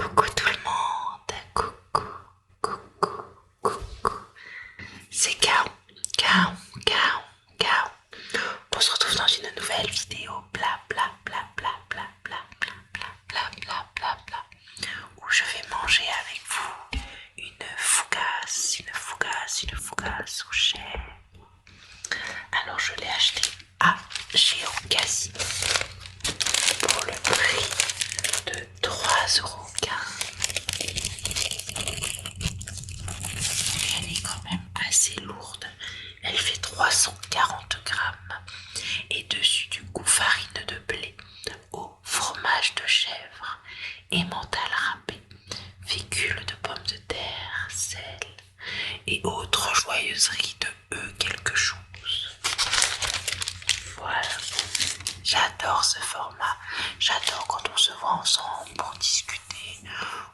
Coucou tout le monde, coucou, coucou, coucou. C'est Kao, Kao, Kao, Kao. On se retrouve dans une nouvelle vidéo, bla bla bla bla bla bla bla bla bla bla bla bla, où je vais manger avec vous une fougasse au chèvres. Alors je l'ai acheté à Géocasi pour le prix de 3,15 €. Elle est quand même assez lourde. Elle fait 340 grammes. Et dessus du coup farine de blé au fromage de chèvre, emmental râpé, fécule de pommes de terre, sel et autres joyeuseries de quelque chose. Voilà. J'adore ce format. J'adore quand on se voit ensemble pour discuter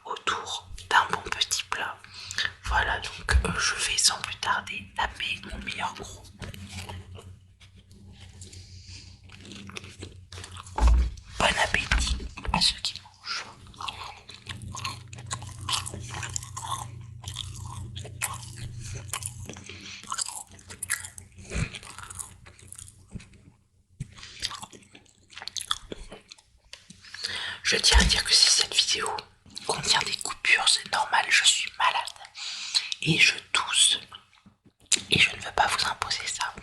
autour d'un bon petit plat. Voilà, donc je vais sans plus tarder taper mon meilleur gros. Bon appétit à ceux qui mangent. Je tiens à dire que si cette vidéo contient des coupures, c'est normal, je suis malade. Et je tousse. Et je ne veux pas vous imposer ça.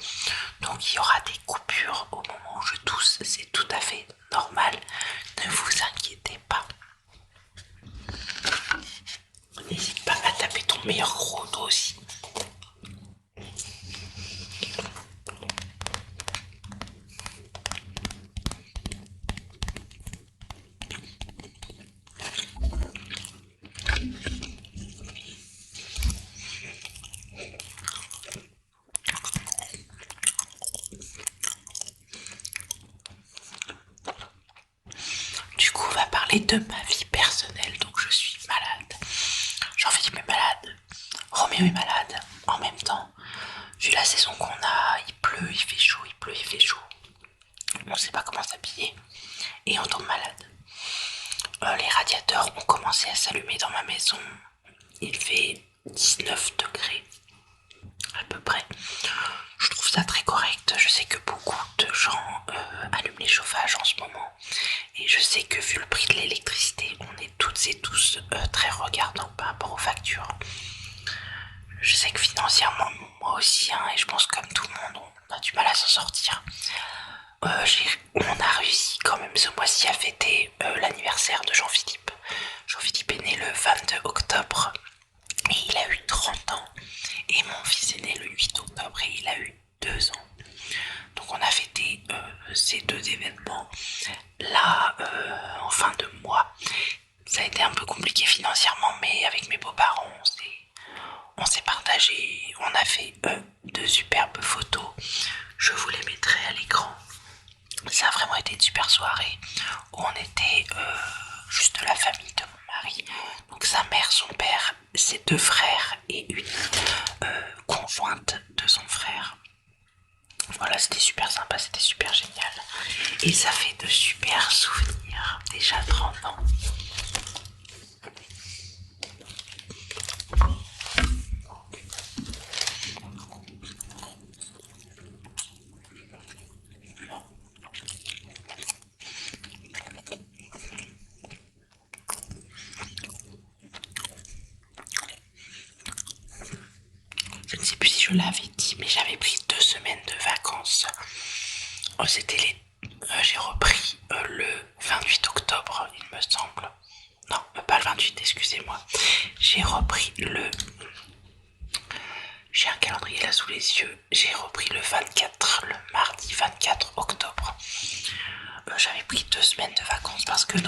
Donc il y aura des coupures au moment où je tousse, c'est tout à fait normal. Ne vous inquiétez pas. N'hésite pas à taper ton meilleur gros toi aussi. Du coup, on va parler de ma vie personnelle. Donc je suis malade. J'en fais mais malade. Roméo est malade en même temps. Vu la saison qu'on a, il pleut, il fait chaud, il pleut, il fait chaud. On ne sait pas comment s'habiller et on tombe malade. Les radiateurs ont commencé à s'allumer dans ma maison. Il fait 19 degrés à peu près. Je trouve ça très correct. Je sais que beaucoup de gens allument les chauffages en ce moment. Et je sais que vu le prix de l'électricité, on est toutes et tous très regardants par rapport aux factures. Je sais que financièrement, moi aussi, hein, et je pense comme tout le monde, on a du mal à s'en sortir. On a réussi quand même ce mois-ci à fêter l'anniversaire de Jean-Philippe. Jean-Philippe est né le 22 octobre et il a eu 30 ans. Et mon fils est né le 8 octobre et il a eu 2 ans. Donc on a fêté ces deux événements là en fin de mois. Ça a été un peu compliqué financièrement, mais avec mes beaux-parents, on s'est partagé. On a fait de superbes photos. Je vous les mettrai à l'écran. Ça a vraiment été une super soirée où on était juste la famille de mon mari. Donc sa mère, son père, ses deux frères et une conjointe de son frère. Voilà, c'était super sympa, c'était super génial. Et ça fait de super souvenirs. Déjà 30 ans. Je ne sais plus si je l'avais dit, mais j'avais pris 2 semaines de vacances. J'ai repris le 28 octobre, il me semble. Non, pas le 28, excusez-moi. J'ai repris le... J'ai un calendrier là sous les yeux. J'ai repris le 24, le mardi 24 octobre. J'avais pris 2 semaines de vacances parce que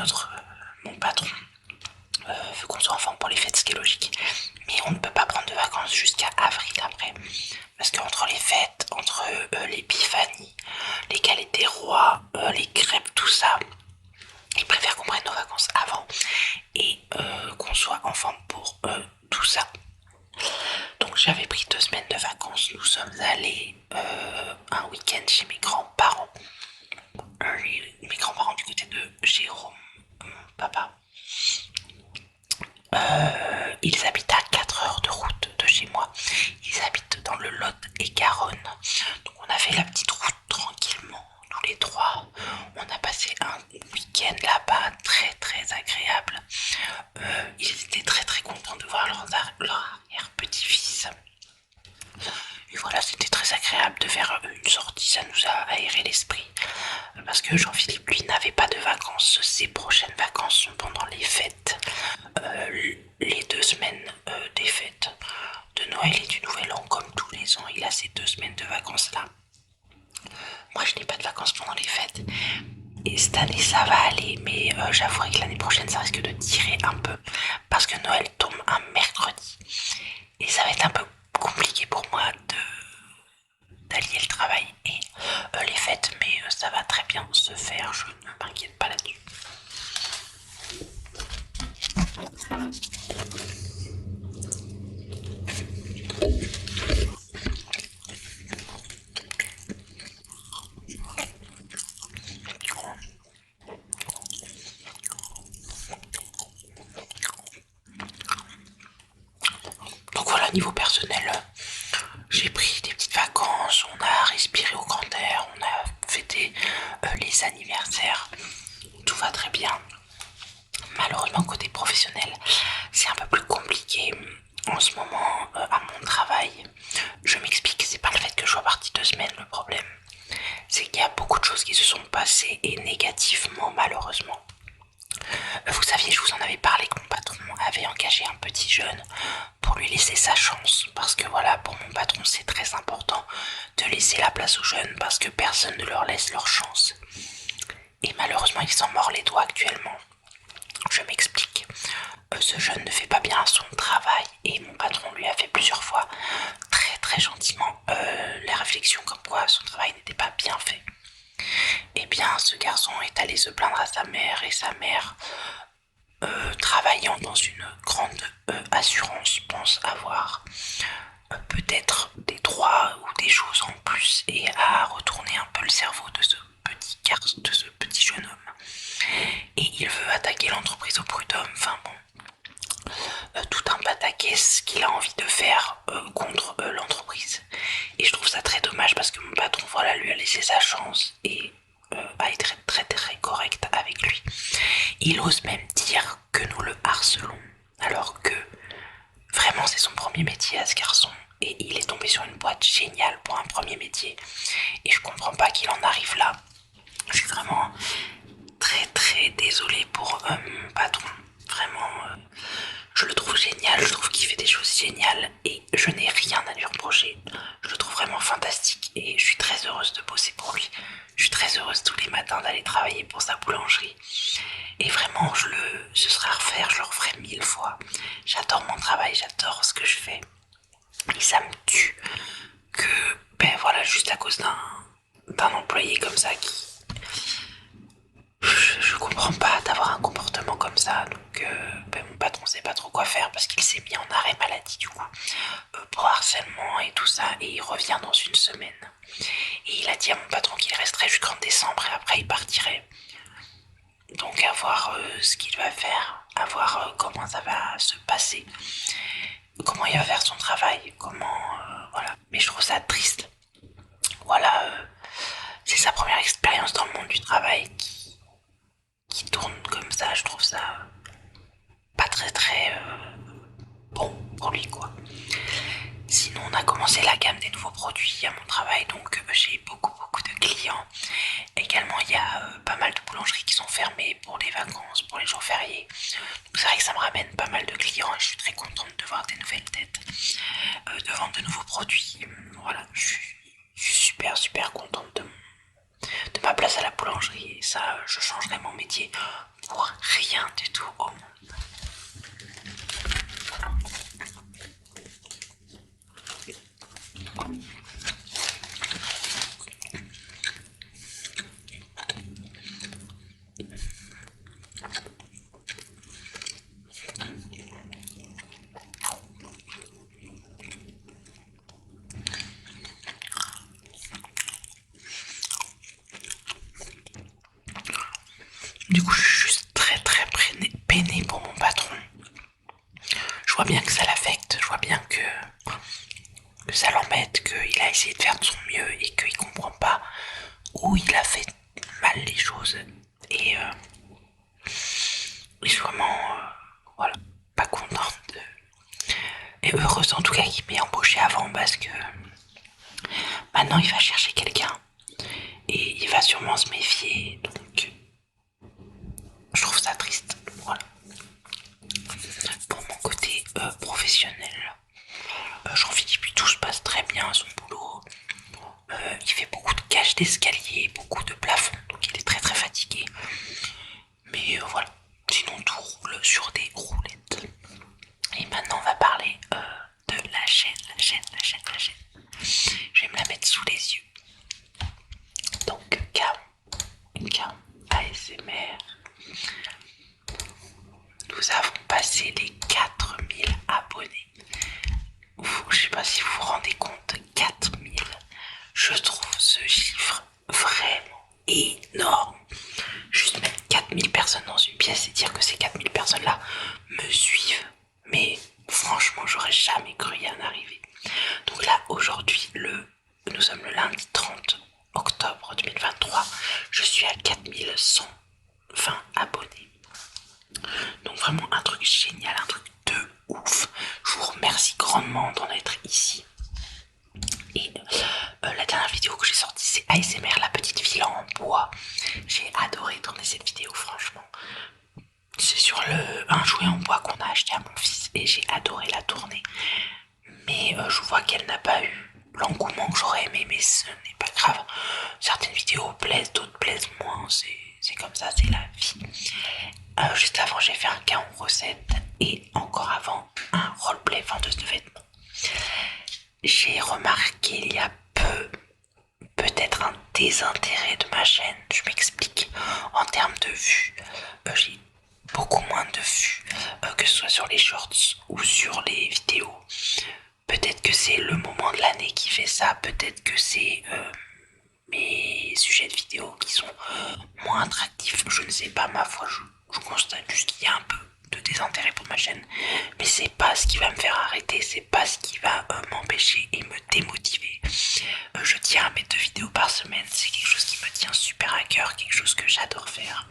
mon patron veut qu'on soit ensemble pour les fêtes, ce qui est logique. Mais on ne peut pas prendre de vacances jusqu'à avril après. Parce qu'entre les fêtes, entre l'épiphanie, les galettes des rois, les crêpes, tout ça, ils préfèrent qu'on prenne nos vacances avant et qu'on soit ensemble pour tout ça. Donc j'avais pris 2 semaines de vacances. Nous sommes allés un week-end chez mes grands-parents. Mes grands-parents du côté de Jérôme, mon papa. Ils étaient très très contents de voir leur arrière-petit-fils. Et voilà, c'était très agréable de faire une sortie, ça nous a aéré l'esprit. Parce que Jean-Philippe, lui, n'avait pas de vacances. Ses prochaines vacances sont pendant les fêtes. Les 2 semaines des fêtes de Noël et du Nouvel An, comme tous les ans, il a ces 2 semaines de vacances là. Moi, je n'ai pas de vacances pendant les fêtes. Et cette année, ça va aller, mais j'avouerai que l'année prochaine, ça risque de tirer un peu. Parce que Noël tombe un mercredi. Et ça va être un peu compliqué pour moi d'allier le travail et les fêtes, mais ça va très bien se faire, je ne m'inquiète pas là-dessus. Donc voilà, niveau personnel, j'ai pris des petites vacances, on a respiré au grand air, on a fêté les anniversaires, tout va très bien. Malheureusement, côté professionnel, c'est un peu plus compliqué en ce moment à mon travail. Je m'explique, c'est pas le fait que je sois partie 2 semaines le problème, c'est qu'il y a beaucoup de choses qui se sont passées et négativement malheureusement. Vous saviez, je vous en avais parlé que mon patron avait engagé un petit jeune pour lui laisser sa chance. Parce que voilà, pour mon patron, c'est très important de laisser la place aux jeunes parce que personne ne leur laisse leur chance. Et malheureusement, il s'en mord les doigts actuellement. Je m'explique. Ce jeune ne fait pas bien son travail et mon patron lui a fait plusieurs fois très très gentiment la réflexion comme quoi son travail n'était pas bien fait. Eh bien, ce garçon est allé se plaindre à sa mère et sa mère, travaillant dans une grande assurance, pense avoir peut-être des droits ou des choses en plus et à retourner un peu le cerveau de ce petit garçon, de ce petit jeune homme. Et il veut attaquer l'entreprise au prud'homme, enfin bon. Tout un pataquès qu'il a envie de faire contre l'entreprise. Et je trouve ça très dommage parce que mon patron, voilà, lui a laissé sa chance et a été très très correct avec lui. Il ose même dire que nous le harcelons, alors que vraiment c'est son premier métier à ce garçon. Et il est tombé sur une boîte géniale pour un premier métier. Et je comprends pas qu'il en arrive là. Je suis vraiment très très désolée pour mon patron. Vraiment, je le trouve génial, je trouve qu'il fait des choses géniales et je n'ai rien à lui reprocher. Je le trouve vraiment fantastique et je suis très heureuse de bosser pour lui. Je suis très heureuse tous les matins d'aller travailler pour sa boulangerie. Et vraiment, ce sera à refaire, je le referai 1000 fois. J'adore mon travail, j'adore ce que je fais. Et ça me tue que, ben voilà, juste à cause d'un employé comme ça qui... Je comprends pas d'avoir un comportement comme ça, donc ben, mon patron sait pas trop quoi faire parce qu'il s'est mis en arrêt maladie du coup pour harcèlement et tout ça et il revient dans une semaine. Et il a dit à mon patron qu'il resterait jusqu'en décembre et après il partirait. Donc à voir ce qu'il va faire, à voir comment ça va se passer, comment il va faire son travail, comment... voilà. Mais je trouve ça triste. Voilà, c'est sa première expérience dans le monde du travail qui tourne comme ça, je trouve ça pas très très bon pour lui quoi. Sinon on a commencé la gamme des nouveaux produits à mon travail, donc j'ai beaucoup de clients. Également il y a pas mal de boulangeries qui sont fermées pour les vacances, pour les jours fériés. Donc c'est vrai que ça me ramène pas mal de clients et je suis très contente de voir des nouvelles têtes, de vendre de nouveaux produits. Voilà, je suis super contente de ma place à la boulangerie et ça je changerai mon métier pour rien du tout au monde. Du coup je suis juste très peiné pour mon patron. Je vois bien que ça l'affecte, je vois bien que ça l'embête, qu'il a essayé de faire de son mieux et qu'il comprend pas où il a fait mal les choses. Et je suis vraiment... voilà. heureuse en tout cas qu'il m'ait embauché avant parce que maintenant il va chercher quelqu'un et il va sûrement se méfier, donc je trouve ça triste. Voilà. Pour mon côté professionnel, Jean-Philippe, tout se passe très bien à son boulot. Il fait beaucoup de cages d'escalier, beaucoup de plafonds, donc il est très très fatigué. Mais voilà, sinon tout roule sur des roulettes. Et maintenant on va parler de la chaîne. Je vais me la mettre sous les yeux. Donc Cam ASMR. Nous avons passé les 4000 abonnés. Je sais pas si vous vous rendez compte, 4000. Je trouve ce chiffre vraiment énorme. Juste mettre 4000 personnes dans une pièce et dire que ces 4000 personnes-là me suivent. Mais franchement, j'aurais jamais cru y en arriver. Donc là, aujourd'hui, nous sommes le lundi 30 octobre 2023. Je suis à 4120 abonnés. Donc vraiment un truc génial, un truc de ouf. Je vous remercie grandement d'en être ici. Et la dernière vidéo que j'ai sortie, c'est ASMR, la petite villa en bois. J'ai adoré tourner cette vidéo, franchement. C'est sur un jouet en bois qu'on a acheté à mon fils et j'ai adoré la tourner. Mais je vois qu'elle n'a pas eu l'engouement que j'aurais aimé, mais ce n'est pas grave. Certaines vidéos plaisent, d'autres plaisent moins, c'est comme ça, c'est la vie. Juste avant, j'ai fait un caon recette et encore avant, un roleplay vendeuse de vêtements. J'ai remarqué il y a peu, peut-être un désintérêt de ma chaîne, je m'explique. En termes de vues, j'ai beaucoup moins de vues, que ce soit sur les shorts ou sur les vidéos. Peut-être que c'est le moment de l'année qui fait ça, peut-être que c'est mes sujets de vidéo qui sont moins attractifs, je ne sais pas, ma foi, je constate juste qu'il y a un peu de désintérêt pour ma chaîne, mais c'est pas ce qui va me faire arrêter, c'est pas ce qui va m'empêcher et me démotiver. Je tiens à mettre 2 vidéos par semaine, c'est quelque chose qui me tient super à cœur, quelque chose que j'adore faire.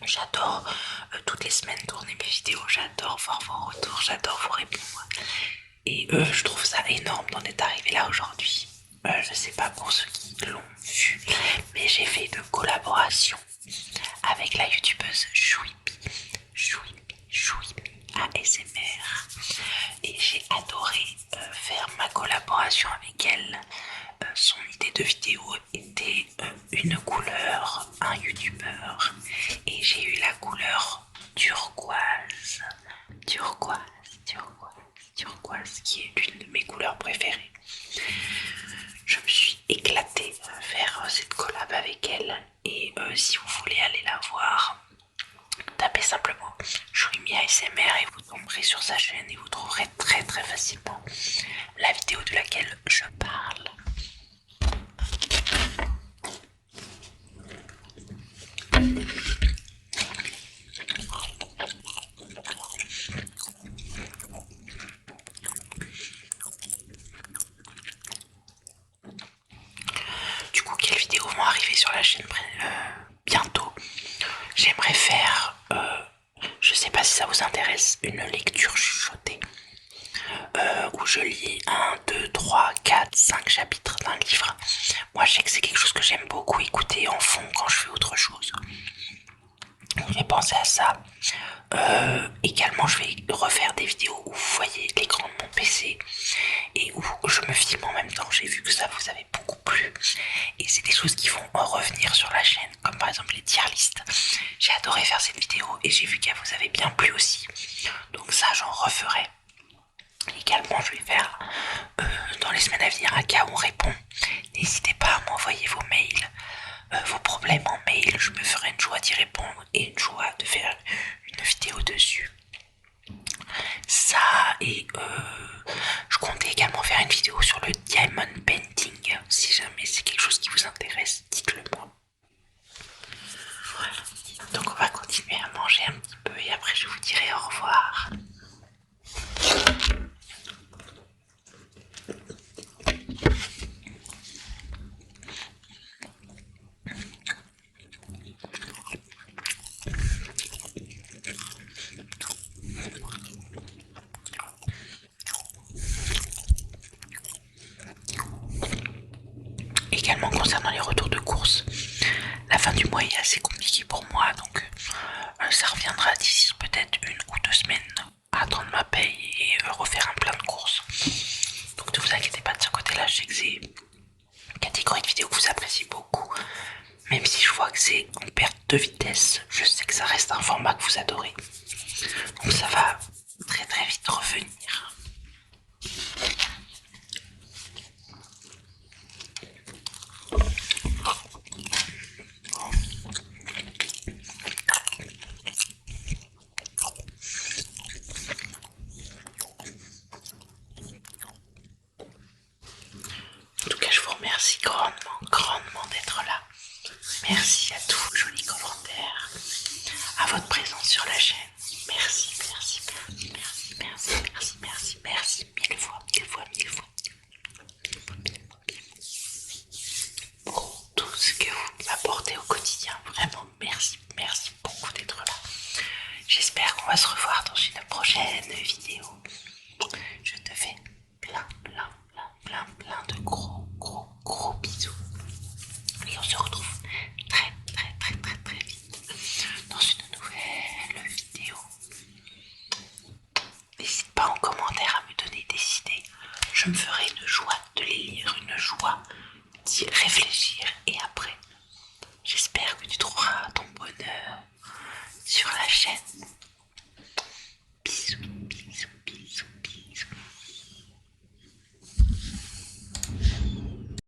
J'adore toutes les semaines tourner mes vidéos, j'adore voir vos retours, j'adore vous répondre. Et je trouve ça énorme d'en être arrivé là aujourd'hui. Je sais pas pour ceux qui l'ont vu, mais j'ai fait de collaboration avec la youtubeuse Chouipi ASMR. Et j'ai adoré faire ma collaboration avec elle. Son idée de vidéo était une couleur, un youtubeur. Et j'ai eu la couleur turquoise, qui est l'une de mes couleurs préférées. Je me suis éclatée à faire cette collab avec elle. Et si vous voulez aller la voir, tapez simplement Chouimi ASMR et vous tomberez sur sa chaîne et vous trouverez très très facilement la vidéo de laquelle je parle. Du coup, quelles vidéos vont arriver sur la chaîne bientôt? J'aimerais faire, je sais pas si ça vous intéresse, une lecture chuchotée. Où je lis 1, 2, 3, 4, 5 chapitres d'un livre. Moi je sais que c'est quelque chose que j'aime beaucoup écouter en fond quand je fais autre chose. J'ai pensé à ça. Également je vais refaire des vidéos où vous voyez l'écran de mon PC et où je me filme en même temps. J'ai vu que ça vous avait beaucoup plu et c'est des choses qui vont en revenir sur la chaîne, comme par exemple les tier lists. J'ai adoré faire cette vidéo et j'ai vu qu'elle vous avait bien plu aussi, donc ça j'en referai. Également je vais faire dans les semaines à venir un cas où on répond. N'hésitez pas à m'envoyer vos mails, vos problèmes en mail, je me ferai une joie d'y répondre et une joie de faire une vidéo dessus. Ça, et je comptais également faire une vidéo sur le diamond painting. Si jamais c'est quelque chose qui vous intéresse, dites-le moi. Voilà. Donc on va continuer à manger un petit peu et après je vous dirai au revoir. 2 vitesses. Je sais que ça reste un format que vous adorez. Donc ça va très très vite revenir. En tout cas, je vous remercie grandement d'être là. Merci à tous vos jolis commentaires, à votre présence sur la chaîne. Merci, mille fois. Pour tout ce que vous m'apportez au quotidien. Vraiment, merci beaucoup d'être là. J'espère qu'on va se revoir dans une prochaine vidéo. Je te fais plein de gros bisous. Et on se retrouve très vite dans une nouvelle vidéo. N'hésite pas en commentaire à me donner des idées. Je me ferai une joie de les lire, une joie d'y réfléchir.